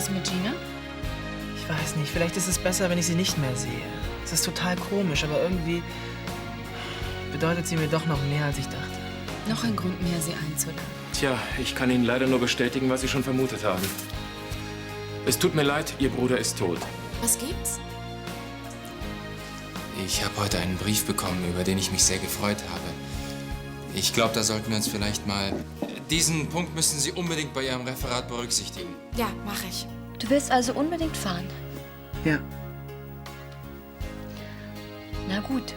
was mit Gina? Ich weiß nicht, vielleicht ist es besser, wenn ich sie nicht mehr sehe. Es ist total komisch, aber irgendwie bedeutet sie mir doch noch mehr, als ich dachte. Noch ein Grund mehr, sie einzuladen. Tja, ich kann Ihnen leider nur bestätigen, was Sie schon vermutet haben. Es tut mir leid, Ihr Bruder ist tot. Was gibt's? Ich habe heute einen Brief bekommen, über den ich mich sehr gefreut habe. Ich glaube, da sollten wir uns vielleicht mal... Diesen Punkt müssen Sie unbedingt bei Ihrem Referat berücksichtigen. Ja, mache ich. Du willst also unbedingt fahren? Ja. Na gut.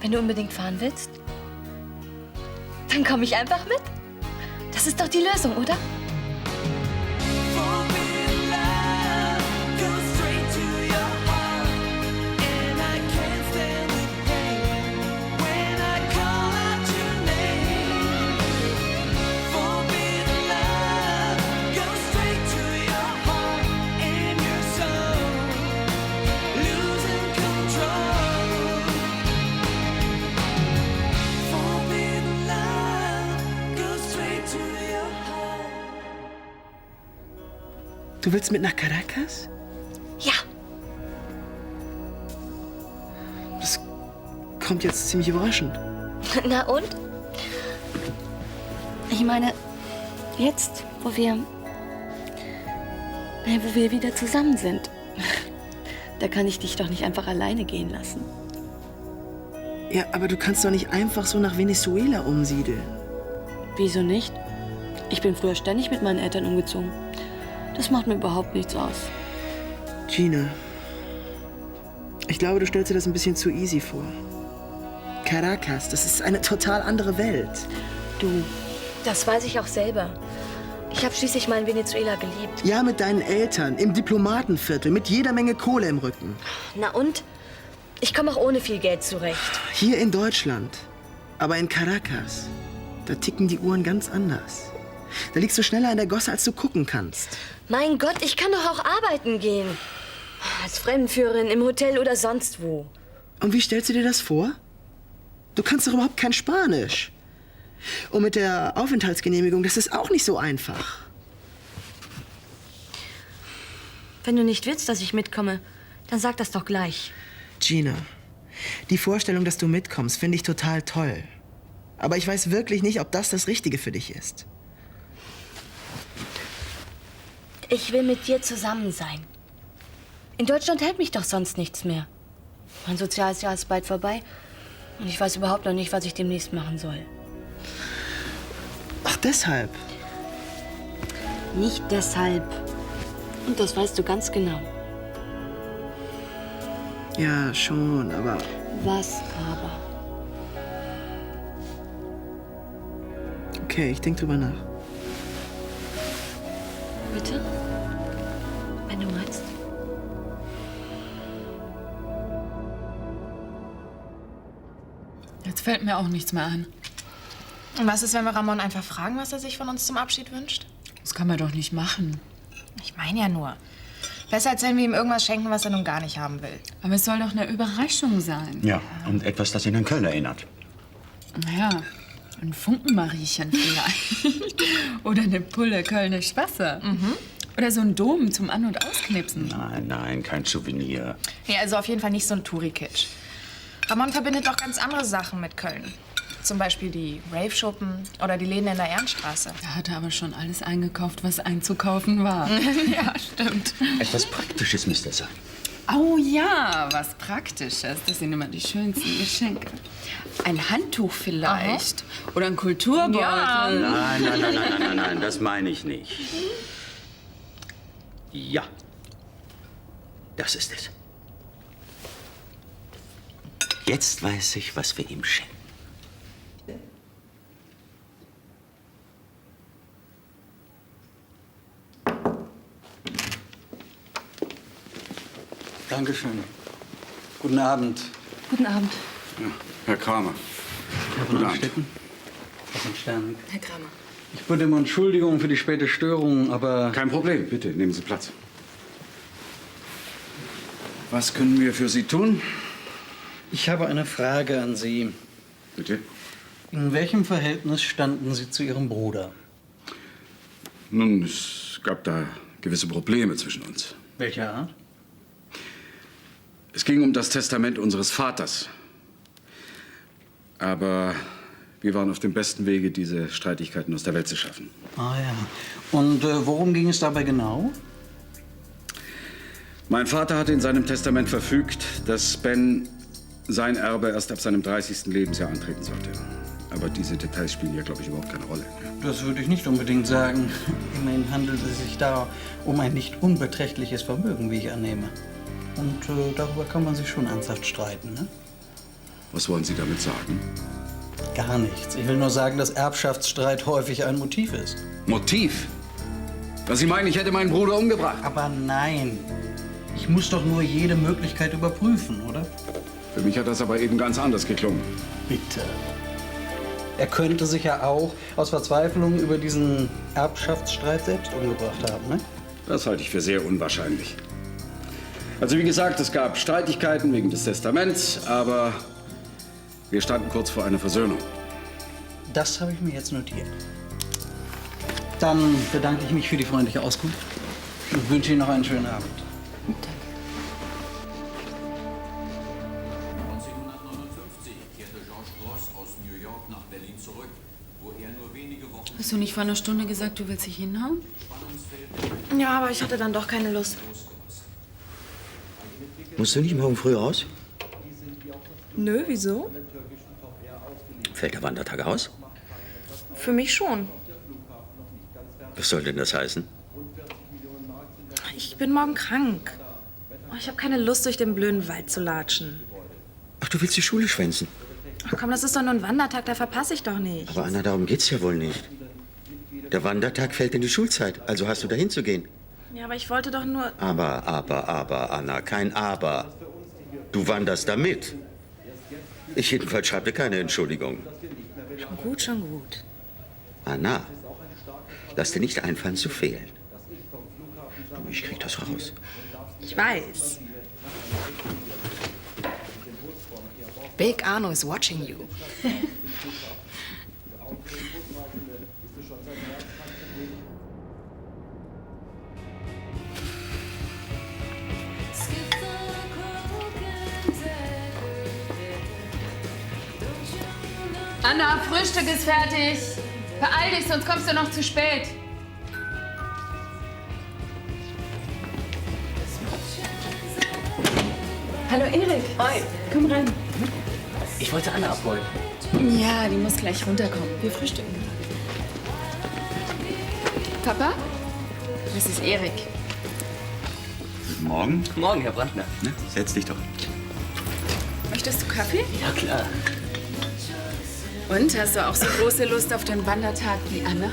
Wenn du unbedingt fahren willst, dann komme ich einfach mit. Das ist doch die Lösung, oder? Du willst mit nach Caracas? Ja. Das kommt jetzt ziemlich überraschend. Na und? Ich meine, jetzt, wo wir wieder zusammen sind, da kann ich dich doch nicht einfach alleine gehen lassen. Ja, aber du kannst doch nicht einfach so nach Venezuela umsiedeln. Wieso nicht? Ich bin früher ständig mit meinen Eltern umgezogen. Das macht mir überhaupt nichts aus. Gina, ich glaube, du stellst dir das ein bisschen zu easy vor. Caracas, das ist eine total andere Welt. Du, das weiß ich auch selber. Ich habe schließlich mal in Venezuela gelebt. Ja, mit deinen Eltern, im Diplomatenviertel, mit jeder Menge Kohle im Rücken. Na und? Ich komme auch ohne viel Geld zurecht. Hier in Deutschland, aber in Caracas, da ticken die Uhren ganz anders. Da liegst du schneller in der Gosse, als du gucken kannst. Mein Gott, ich kann doch auch arbeiten gehen. Als Fremdenführerin im Hotel oder sonst wo. Und wie stellst du dir das vor? Du kannst doch überhaupt kein Spanisch. Und mit der Aufenthaltsgenehmigung, das ist auch nicht so einfach. Wenn du nicht willst, dass ich mitkomme, dann sag das doch gleich. Gina, die Vorstellung, dass du mitkommst, finde ich total toll. Aber ich weiß wirklich nicht, ob das Richtige für dich ist. Ich will mit dir zusammen sein. In Deutschland hält mich doch sonst nichts mehr. Mein soziales Jahr ist bald vorbei und ich weiß überhaupt noch nicht, was ich demnächst machen soll. Ach, deshalb? Nicht deshalb. Und das weißt du ganz genau. Ja, schon, aber... Was aber? Okay, ich denke drüber nach. Bitte? Wenn du meinst. Jetzt fällt mir auch nichts mehr ein. Und was ist, wenn wir Ramon einfach fragen, was er sich von uns zum Abschied wünscht? Das kann man doch nicht machen. Ich meine ja nur. Besser, als wenn wir ihm irgendwas schenken, was er nun gar nicht haben will. Aber es soll doch eine Überraschung sein. Ja, und etwas, das ihn an Köln erinnert. Naja, ein Funkenmariechen vielleicht. Oder eine Pulle Kölnisch Wasser. Oder so ein Dom zum An- und Ausknipsen. Nein, nein, kein Souvenir. Ja, also auf jeden Fall nicht so ein Touri-Kitsch. Ramon verbindet doch ganz andere Sachen mit Köln. Zum Beispiel die Rave-Schuppen oder die Läden in der Ehrenstraße. Er hatte aber schon alles eingekauft, was einzukaufen war. Ja, stimmt. Etwas Praktisches müsste es sein. Oh ja, was Praktisches. Das sind immer die schönsten Geschenke. Ein Handtuch vielleicht. Oder ein Kulturbeutel. Ja. Nein, nein, nein, nein, nein, nein, das meine ich nicht. Ja, das ist es. Jetzt weiß ich, was wir ihm schenken. Dankeschön. Guten Abend. Guten Abend. Ja, Herr Kramer. Herr Guten Abend. Stetten. Herr von Sternig. Herr Kramer. Ich bitte um Entschuldigung für die späte Störung, aber... Kein Problem, bitte, nehmen Sie Platz. Was können wir für Sie tun? Ich habe eine Frage an Sie. Bitte? In welchem Verhältnis standen Sie zu Ihrem Bruder? Nun, es gab da gewisse Probleme zwischen uns. Welcher Art? Es ging um das Testament unseres Vaters. Aber wir waren auf dem besten Wege, diese Streitigkeiten aus der Welt zu schaffen. Ah ja. Und worum ging es dabei genau? Mein Vater hatte in seinem Testament verfügt, dass Ben sein Erbe erst ab seinem 30. Lebensjahr antreten sollte. Aber diese Details spielen ja, glaube ich, überhaupt keine Rolle. Das würde ich nicht unbedingt sagen. Immerhin handelt es sich da um ein nicht unbeträchtliches Vermögen, wie ich annehme. Und darüber kann man sich schon ernsthaft streiten, ne? Was wollen Sie damit sagen? Gar nichts. Ich will nur sagen, dass Erbschaftsstreit häufig ein Motiv ist. Motiv? Was Sie meinen, ich hätte meinen Bruder umgebracht? Aber nein. Ich muss doch nur jede Möglichkeit überprüfen, oder? Für mich hat das aber eben ganz anders geklungen. Bitte. Er könnte sich ja auch aus Verzweiflung über diesen Erbschaftsstreit selbst umgebracht haben, ne? Das halte ich für sehr unwahrscheinlich. Also wie gesagt, es gab Streitigkeiten wegen des Testaments, aber wir standen kurz vor einer Versöhnung. Das habe ich mir jetzt notiert. Dann bedanke ich mich für die freundliche Auskunft und wünsche Ihnen noch einen schönen Abend. 1959 kehrte George Gross aus New York nach Berlin zurück, wo er nur wenige Wochen... Hast du nicht vor einer Stunde gesagt, du willst dich hinhauen? Ja, aber ich hatte dann doch keine Lust. Musst du nicht morgen früh raus? Nö, wieso? Fällt der Wandertag aus? Für mich schon. Was soll denn das heißen? Ich bin morgen krank. Oh, ich habe keine Lust, durch den blöden Wald zu latschen. Ach, du willst die Schule schwänzen? Ach komm, das ist doch nur ein Wandertag, da verpasse ich doch nicht. Aber Anna, darum geht's ja wohl nicht. Der Wandertag fällt in die Schulzeit, also hast du dahin zu gehen. Ja, aber ich wollte doch nur... Aber, Anna, kein Aber. Du wanderst da mit. Ich jedenfalls schreibe dir keine Entschuldigung. Schon gut. Anna, lass dir nicht einfallen zu fehlen. Du, ich krieg das raus. Ich weiß. Big Arno is watching you. Anna, Frühstück ist fertig. Beeil dich, sonst kommst du noch zu spät. Hallo Erik. Hi. Komm rein. Ich wollte Anna abholen. Ja, die muss gleich runterkommen. Wir frühstücken. Papa? Das ist Erik. Guten Morgen. Guten Morgen, Herr Brandner. Na, setz dich doch. Möchtest du Kaffee? Ja, klar. Und, hast du auch so große Lust auf den Wandertag wie Anna?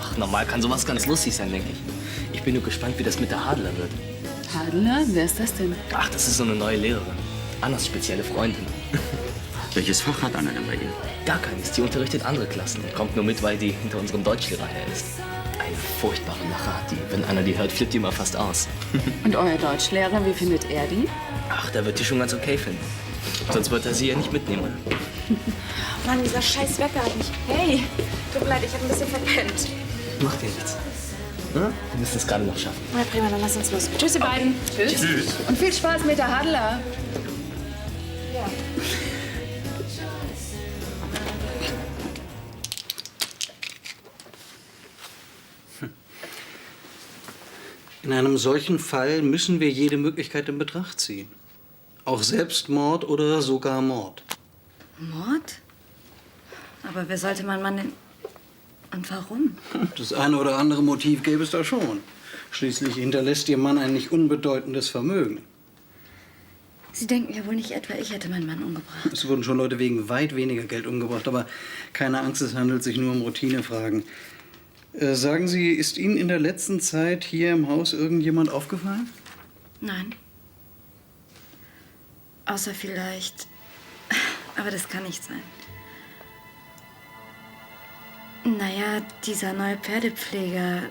Ach, normal kann sowas ganz lustig sein, denke ich. Ich bin nur gespannt, wie das mit der Hadler wird. Hadler? Wer ist das denn? Ach, das ist so eine neue Lehrerin. Annas spezielle Freundin. Welches Fach hat Anna denn bei Ihnen? Gar keines. Die unterrichtet andere Klassen und kommt nur mit, weil die hinter unserem Deutschlehrer her ist. Eine furchtbare Lache hat die. Wenn Anna die hört, flippt die immer fast aus. Und euer Deutschlehrer, wie findet er die? Ach, der wird die schon ganz okay finden. Sonst wird er sie ja nicht mitnehmen. Mann, dieser scheiß Wecker hat mich... Hey, tut mir leid, ich habe ein bisschen verpennt. Macht dir nichts. Hm? Wir müssen es gerade noch schaffen. Na prima, dann lass uns los. Tschüss, ihr beiden. Tschüss. Und viel Spaß mit der Hadler. Ja. In einem solchen Fall müssen wir jede Möglichkeit in Betracht ziehen. Auch Selbstmord oder sogar Mord. Mord? Aber wer sollte mein Mann denn... Und warum? Das eine oder andere Motiv gäbe es da schon. Schließlich hinterlässt Ihr Mann ein nicht unbedeutendes Vermögen. Sie denken ja wohl nicht etwa, ich hätte meinen Mann umgebracht. Es wurden schon Leute wegen weit weniger Geld umgebracht, aber keine Angst, es handelt sich nur um Routinefragen. Sagen Sie, ist Ihnen in der letzten Zeit hier im Haus irgendjemand aufgefallen? Nein. Außer vielleicht... Aber das kann nicht sein. Naja, dieser neue Pferdepfleger,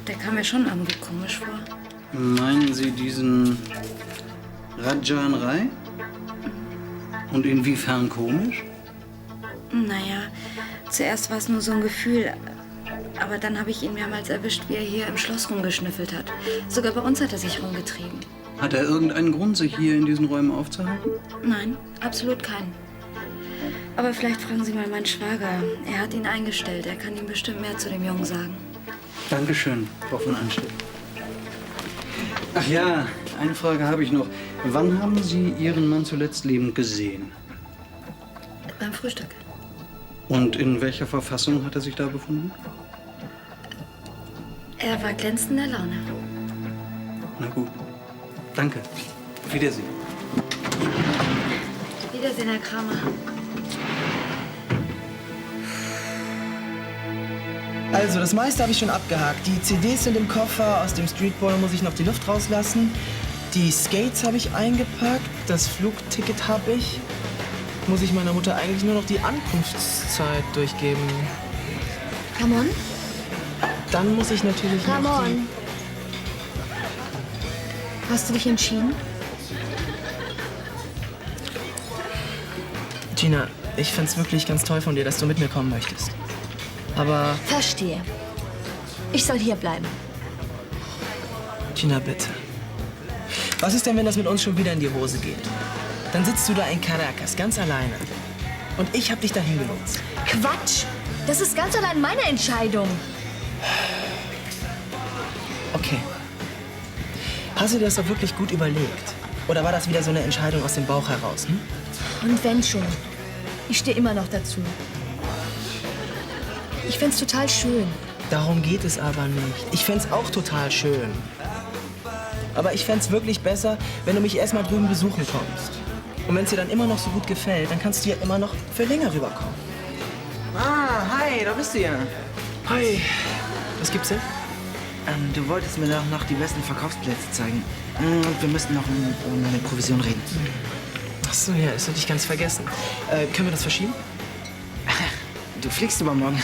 der kam mir schon irgendwie komisch vor. Meinen Sie diesen Rajan Rai? Und inwiefern komisch? Naja, zuerst war es nur so ein Gefühl. Aber dann habe ich ihn mehrmals erwischt, wie er hier im Schloss rumgeschnüffelt hat. Sogar bei uns hat er sich rumgetrieben. Hat er irgendeinen Grund, sich hier in diesen Räumen aufzuhalten? Nein, absolut keinen. Aber vielleicht fragen Sie mal meinen Schwager. Er hat ihn eingestellt. Er kann Ihnen bestimmt mehr zu dem Jungen sagen. Dankeschön, Frau von Anstedt. Ach ja, eine Frage habe ich noch. Wann haben Sie Ihren Mann zuletzt lebend gesehen? Beim Frühstück. Und in welcher Verfassung hat er sich da befunden? Er war glänzender Laune. Na gut. Danke. Auf Wiedersehen. Wiedersehen, Herr Kramer. Also, das meiste habe ich schon abgehakt. Die CDs sind im Koffer, aus dem Streetball muss ich noch die Luft rauslassen. Die Skates habe ich eingepackt, das Flugticket habe ich. Muss ich meiner Mutter eigentlich nur noch die Ankunftszeit durchgeben. Ramon? Dann muss ich natürlich noch Ramon! Hast du dich entschieden? Gina, ich find's wirklich ganz toll von dir, dass du mit mir kommen möchtest. Aber... Verstehe. Ich soll hier bleiben. Gina, bitte. Was ist denn, wenn das mit uns schon wieder in die Hose geht? Dann sitzt du da in Caracas, ganz alleine. Und ich hab dich dahin gelotst. Quatsch! Das ist ganz allein meine Entscheidung. Okay. Hast du dir das doch wirklich gut überlegt? Oder war das wieder so eine Entscheidung aus dem Bauch heraus, hm? Und wenn schon. Ich stehe immer noch dazu. Ich find's total schön. Darum geht es aber nicht. Ich fänd's auch total schön. Aber ich fänd's wirklich besser, wenn du mich erst mal drüben besuchen kommst. Und wenn's dir dann immer noch so gut gefällt, dann kannst du ja immer noch für länger rüberkommen. Ah, hi, da bist du ja. Hi. Was gibt's denn? Du wolltest mir doch noch die besten Verkaufsplätze zeigen. Und wir müssten noch um eine Provision reden. Ach so, ja, das hatte ich ganz vergessen. Können wir das verschieben? Du fliegst übermorgen.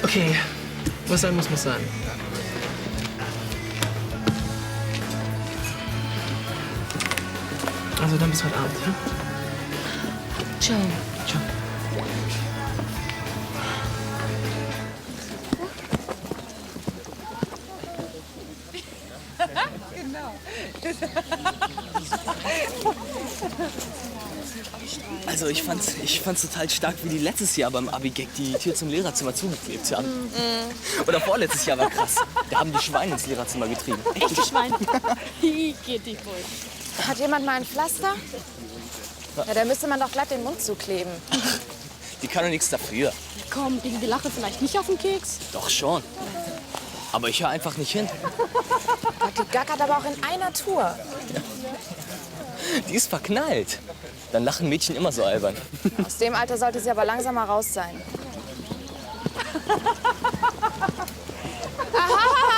Okay, was sein muss, muss sein. Also dann bis heute Abend, ja? Ciao. Ciao. Also ich fand's total stark, wie die letztes Jahr beim Abi-Gag die Tür zum Lehrerzimmer zugeklebt haben. Oder vorletztes Jahr war krass. Da haben die Schweine ins Lehrerzimmer getrieben. Echte Schweine. Geht dich wohl. Hat jemand mal ein Pflaster? Ja, da müsste man doch glatt den Mund zukleben. Die kann doch nichts dafür. Komm, gegen die Lache vielleicht nicht auf den Keks? Doch schon. Aber ich höre einfach nicht hin. Gott, die gackert aber auch in einer Tour. Die ist verknallt. Dann lachen Mädchen immer so albern. Aus dem Alter sollte sie aber langsam mal raus sein. Aha.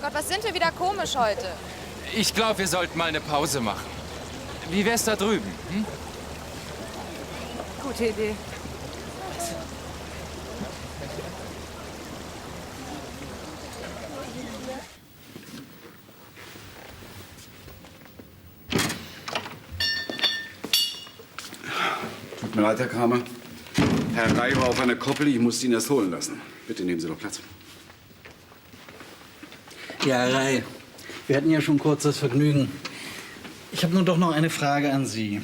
Gott, was sind wir wieder komisch heute? Ich glaube, wir sollten mal eine Pause machen. Wie wär's da drüben? Hm? Gute Idee. Tut mir leid, Herr Kramer. Herr Ray war auf einer Koppel, ich musste ihn erst holen lassen. Bitte nehmen Sie doch Platz. Ja, Ray, wir hatten ja schon kurz das Vergnügen. Ich habe nur doch noch eine Frage an Sie.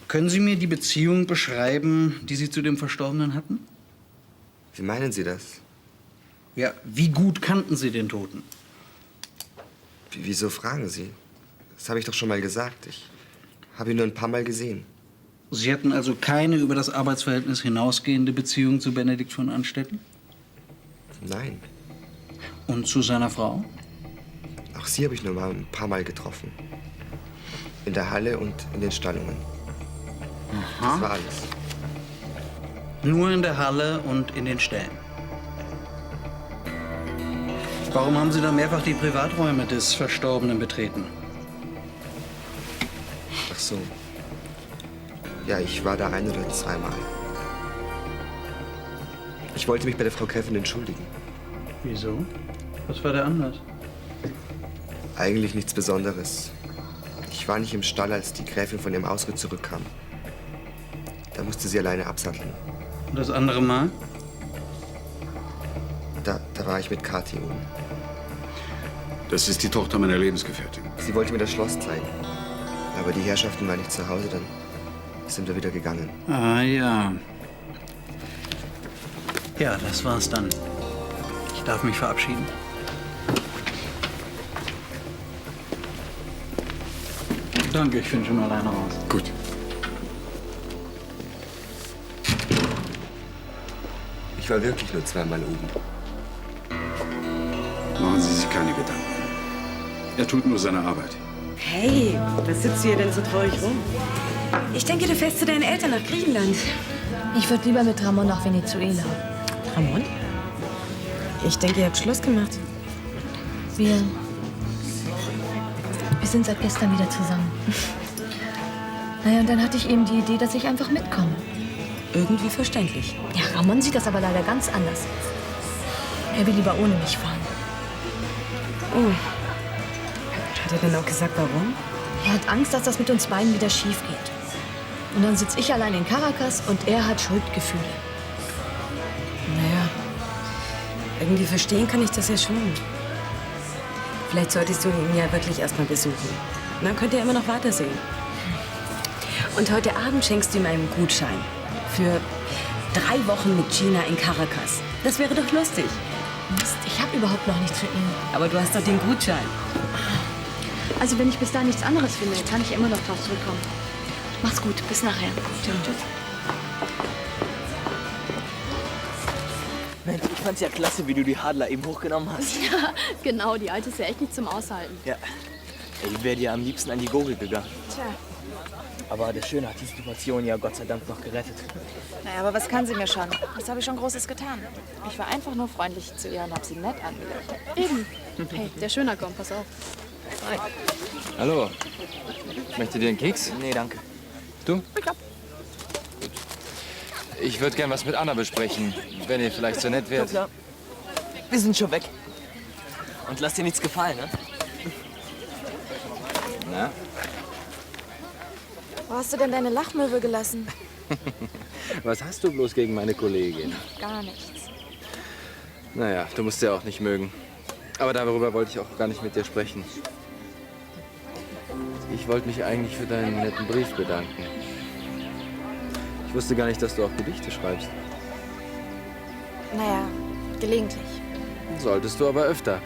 Können Sie mir die Beziehung beschreiben, die Sie zu dem Verstorbenen hatten? Wie meinen Sie das? Ja, wie gut kannten Sie den Toten? Wieso fragen Sie? Das habe ich doch schon mal gesagt. Ich habe ihn nur ein paar Mal gesehen. Sie hatten also keine über das Arbeitsverhältnis hinausgehende Beziehung zu Benedikt von Anstetten? Nein. Und zu seiner Frau? Auch sie habe ich nur mal ein paar Mal getroffen. In der Halle und in den Stallungen. Aha. Das war alles. Nur in der Halle und in den Ställen. Warum haben Sie dann mehrfach die Privaträume des Verstorbenen betreten? Ach so. Ja, ich war da ein- oder zweimal. Ich wollte mich bei der Frau Gräfin entschuldigen. Wieso? Was war der Anlass? Eigentlich nichts Besonderes. Ich war nicht im Stall, als die Gräfin von ihrem Ausritt zurückkam. Da musste sie alleine absatteln. Und das andere Mal? Da war ich mit Kathi oben. Das ist die Tochter meiner Lebensgefährtin. Sie wollte mir das Schloss zeigen. Aber die Herrschaften waren nicht zu Hause, dann sind wir wieder gegangen. Ah ja. Ja, das war's dann. Ich darf mich verabschieden. Danke, ich bin schon alleine raus. Gut. Ich war wirklich nur zweimal oben. Machen Sie sich keine Gedanken. Er tut nur seine Arbeit. Hey, was sitzt du hier denn so traurig rum? Ich denke, du fährst zu deinen Eltern nach Griechenland. Ich würde lieber mit Ramon nach Venezuela. Ramon? Ich denke, ihr habt Schluss gemacht. Wir sind seit gestern wieder zusammen. Naja, und dann hatte ich eben die Idee, dass ich einfach mitkomme. Irgendwie verständlich. Ja, Ramon sieht das aber leider ganz anders. Er will lieber ohne mich fahren. Oh. Hat er denn auch gesagt, warum? Er hat Angst, dass das mit uns beiden wieder schief geht. Und dann sitze ich allein in Caracas und er hat Schuldgefühle. Naja, irgendwie verstehen kann ich das ja schon. Vielleicht solltest du ihn ja wirklich erst mal besuchen. Dann könnt ihr immer noch weitersehen. Und heute Abend schenkst du ihm einen Gutschein für 3 Wochen mit Gina in Caracas. Das wäre doch lustig. Mist, ich habe überhaupt noch nichts für ihn. Aber du hast doch den Gutschein. Also wenn ich bis dahin nichts anderes finde, kann ich immer noch drauf zurückkommen. Mach's gut, bis nachher. Tschüss. Mensch, ich fand's ja klasse, wie du die Hadler eben hochgenommen hast. Ja, genau, die alte ist ja echt nicht zum Aushalten. Ja. Ich wäre dir am liebsten an die Gurgel gegangen. Tja. Aber der Schöne hat die Situation ja Gott sei Dank noch gerettet. Naja, aber was kann sie mir schon? Was habe ich schon Großes getan? Ich war einfach nur freundlich zu ihr und habe sie nett angelächelt. Eben. Hey, der Schöner kommt, pass auf. Hi. Hallo. Möchtet ihr einen Keks? Nee, danke. Du? Ich hab. Ich würde gern was mit Anna besprechen, wenn ihr vielleicht so nett wärt. Ja, klar. Wir sind schon weg. Und lass dir nichts gefallen, ne? Na? Wo hast du denn deine Lachmöwe gelassen? Was hast du bloß gegen meine Kollegin? Gar nichts. Naja, du musst sie auch nicht mögen. Aber darüber wollte ich auch gar nicht mit dir sprechen. Ich wollte mich eigentlich für deinen netten Brief bedanken. Ich wusste gar nicht, dass du auch Gedichte schreibst. Naja, gelegentlich. Solltest du aber öfter.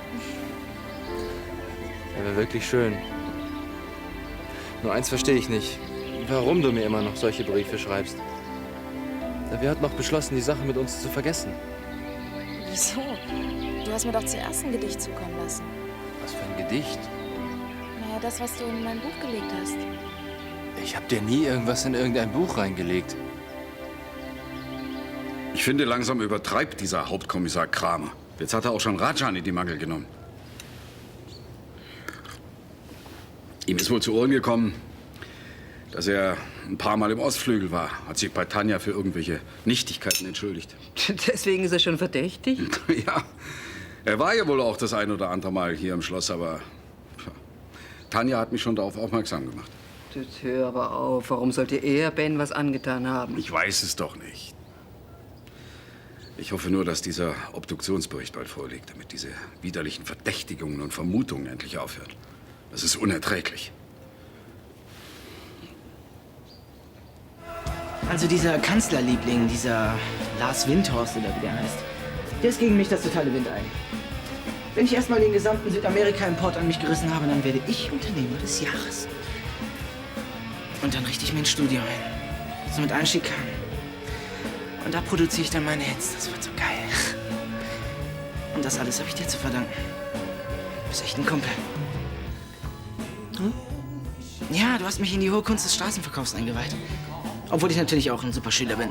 Er wäre wirklich schön. Nur eins verstehe ich nicht. Warum du mir immer noch solche Briefe schreibst. Wir hatten noch beschlossen, die Sache mit uns zu vergessen. Wieso? Du hast mir doch zuerst ein Gedicht zukommen lassen. Was für ein Gedicht? Naja, das, was du in mein Buch gelegt hast. Ich habe dir nie irgendwas in irgendein Buch reingelegt. Ich finde, langsam übertreibt dieser Hauptkommissar Kramer. Jetzt hat er auch schon Rajan in die Mangel genommen. Ihm ist wohl zu Ohren gekommen, dass er ein paar Mal im Ostflügel war, hat sich bei Tanja für irgendwelche Nichtigkeiten entschuldigt. Deswegen ist er schon verdächtig? Ja, er war ja wohl auch das ein oder andere Mal hier im Schloss, aber Tanja hat mich schon darauf aufmerksam gemacht. Hör aber auf, warum sollte er Ben was angetan haben? Ich weiß es doch nicht. Ich hoffe nur, dass dieser Obduktionsbericht bald vorliegt, damit diese widerlichen Verdächtigungen und Vermutungen endlich aufhören. Das ist unerträglich. Also dieser Kanzlerliebling, dieser Lars Windhorst oder wie der heißt, der ist gegen mich das totale Windein. Wenn ich erstmal den gesamten Südamerika-Import an mich gerissen habe, dann werde ich Unternehmer des Jahres. Und dann richte ich mir ein Studio ein. So mit allen Schikanen. Und da produziere ich dann meine Hits. Das wird so geil. Und das alles habe ich dir zu verdanken. Du bist echt ein Kumpel. Hm? Ja, du hast mich in die hohe Kunst des Straßenverkaufs eingeweiht. Obwohl ich natürlich auch ein super Schüler bin.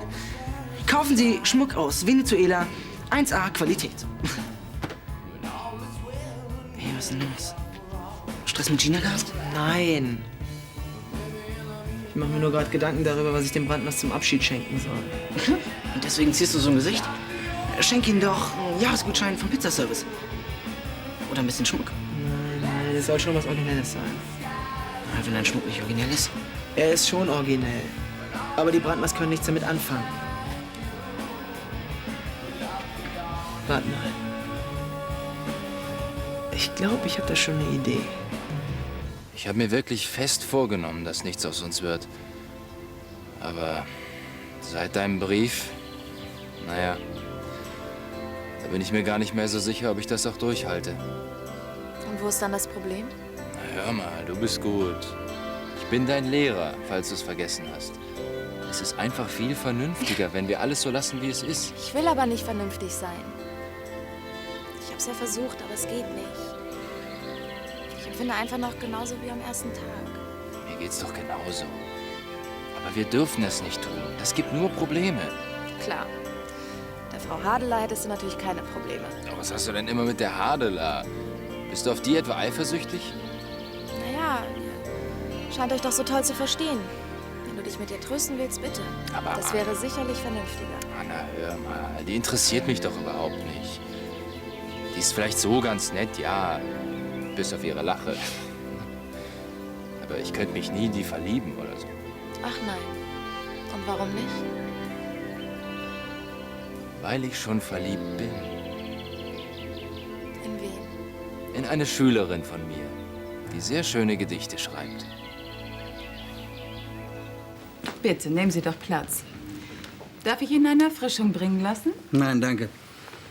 Kaufen Sie Schmuck aus Venezuela. 1A Qualität. Hey, was ist denn los? Stress mit Gina gehabt? Nein. Ich mache mir nur gerade Gedanken darüber, was ich dem Brandnest zum Abschied schenken soll. Und deswegen ziehst du so ein Gesicht? Schenk ihm doch einen Jahresgutschein vom Pizzaservice. Oder ein bisschen Schmuck. Nein, es soll schon was Originelles sein. Na, wenn dein Schmuck nicht originell ist. Er ist schon originell. Aber die Brandmers können nichts damit anfangen. Warte mal. Ich glaube, ich habe da schon eine Idee. Ich habe mir wirklich fest vorgenommen, dass nichts aus uns wird. Aber seit deinem Brief, naja, da bin ich mir gar nicht mehr so sicher, ob ich das auch durchhalte. Und wo ist dann das Problem? Na, hör mal, du bist gut. Ich bin dein Lehrer, falls du es vergessen hast. Es ist einfach viel vernünftiger, wenn wir alles so lassen, wie es ist. Ich will aber nicht vernünftig sein. Ich habe es ja versucht, aber es geht nicht. Ich empfinde einfach noch genauso wie am ersten Tag. Mir geht's doch genauso. Aber wir dürfen es nicht tun. Das gibt nur Probleme. Klar. Der Frau Hadeler hättest du natürlich keine Probleme. Aber was hast du denn immer mit der Hadeler? Bist du auf die etwa eifersüchtig? Naja, ihr scheint euch doch so toll zu verstehen. Wenn du dich mit ihr trösten willst, bitte. Aber das wäre sicherlich vernünftiger. Anna, hör mal. Die interessiert mich doch überhaupt nicht. Die ist vielleicht so ganz nett, ja. Bis auf ihre Lache. Aber ich könnte mich nie in die verlieben oder so. Ach nein. Und warum nicht? Weil ich schon verliebt bin. In wen? In eine Schülerin von mir, die sehr schöne Gedichte schreibt. Bitte, nehmen Sie doch Platz. Darf ich Ihnen eine Erfrischung bringen lassen? Nein, danke.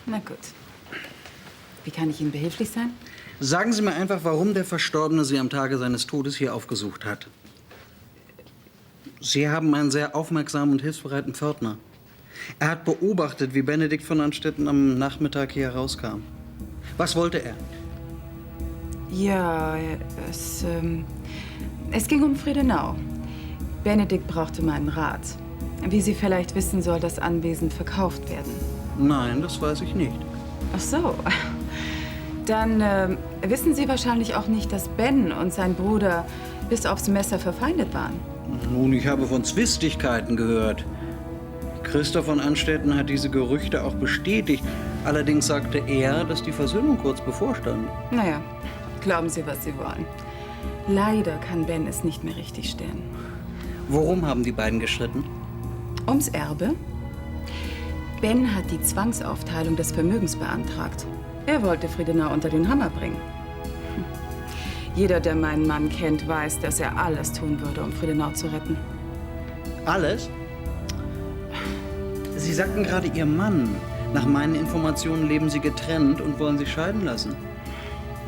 Na gut. Wie kann ich Ihnen behilflich sein? Sagen Sie mir einfach, warum der Verstorbene Sie am Tage seines Todes hier aufgesucht hat. Sie haben einen sehr aufmerksamen und hilfsbereiten Pförtner. Er hat beobachtet, wie Benedikt von Anstetten am Nachmittag hier herauskam. Was wollte er? Ja, es ging um Friedenau. Benedikt brauchte meinen Rat. Wie Sie vielleicht wissen, soll das Anwesen verkauft werden. Nein, das weiß ich nicht. Ach so. Dann wissen Sie wahrscheinlich auch nicht, dass Ben und sein Bruder bis aufs Messer verfeindet waren. Nun, ich habe von Zwistigkeiten gehört. Christoph von Anstetten hat diese Gerüchte auch bestätigt. Allerdings sagte er, dass die Versöhnung kurz bevorstand. Naja, glauben Sie, was Sie wollen. Leider kann Ben es nicht mehr richtig stellen. Worum haben die beiden gestritten? Ums Erbe. Ben hat die Zwangsaufteilung des Vermögens beantragt. Er wollte Friedenau unter den Hammer bringen. Jeder, der meinen Mann kennt, weiß, dass er alles tun würde, um Friedenau zu retten. Alles? Sie sagten gerade, Ihr Mann. Nach meinen Informationen leben Sie getrennt und wollen sich scheiden lassen.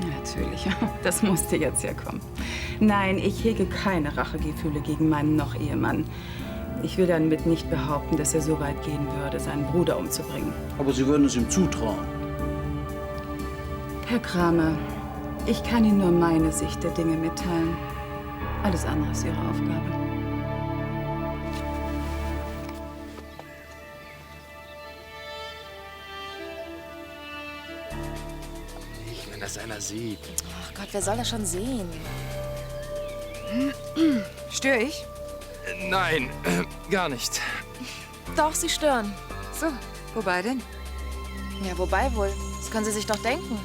Natürlich, das musste jetzt ja kommen. Nein, ich hege keine Rachegefühle gegen meinen Noch-Ehemann. Ich will damit nicht behaupten, dass er so weit gehen würde, seinen Bruder umzubringen. Aber Sie würden es ihm zutrauen. Herr Kramer, ich kann Ihnen nur meine Sicht der Dinge mitteilen. Alles andere ist Ihre Aufgabe. Nicht, wenn das einer sieht. Ach Gott, wer soll das schon sehen? Störe ich? Nein, gar nicht. Doch, Sie stören. So, wobei denn? Ja, wobei wohl? Das können Sie sich doch denken.